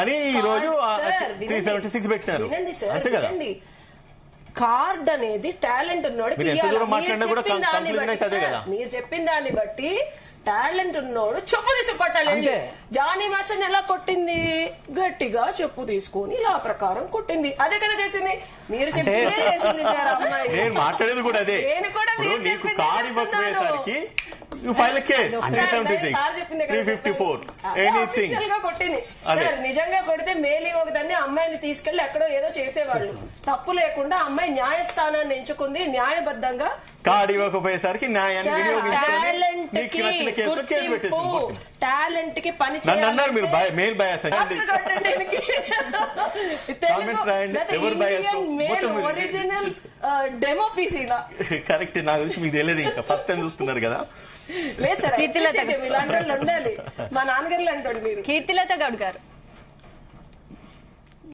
అని ఈ రోజు 376 పెట్టినారు. అంతే కదా, కార్డ్ అనేది టాలెంట్ ఉన్నోడికి మీరు చెప్పిన దాన్ని బట్టి టాలెంట్ ఉన్నోడు చెప్పు తీసుకొట్టాలి. జానీ మాస్టర్ ఎలా కొట్టింది? గట్టిగా చెప్పు తీసుకొని ఇలా ప్రకారం కొట్టింది. అదే కదా చేసింది. మీరు చెప్పిందే చేసింది సార్ అమ్మాయి. నేను మాట్లాడేది కూడా అదే. నేను కూడా మీరు చెప్పింది You file a case. 376, 354, anything. కొట్టింది సార్. నిజంగా కొడితే మేలి ఒకదాన్ని అమ్మాయిని తీసుకెళ్లి ఎక్కడో ఏదో చేసేవాళ్ళు. తప్పు లేకుండా అమ్మాయి న్యాయస్థానాన్ని ఎంచుకుంది. న్యాయబద్ధంగా కార్డు ఇవ్వకపోయేసరికి న్యాయాన్ని టాలెంట్ కి పని అన్నారు. మీరు male bias original demo piece correct. నా గురించి మీకు తెలియదు, ఇంకా ఫస్ట్ టైం చూస్తున్నారు కదా. లేదు సార్, కీర్తిలత ఇలాంటి వాళ్ళు ఉండాలి. మా నాన్నగారు అంటాడు మీరు. కీర్తిలత గౌడ్ గారు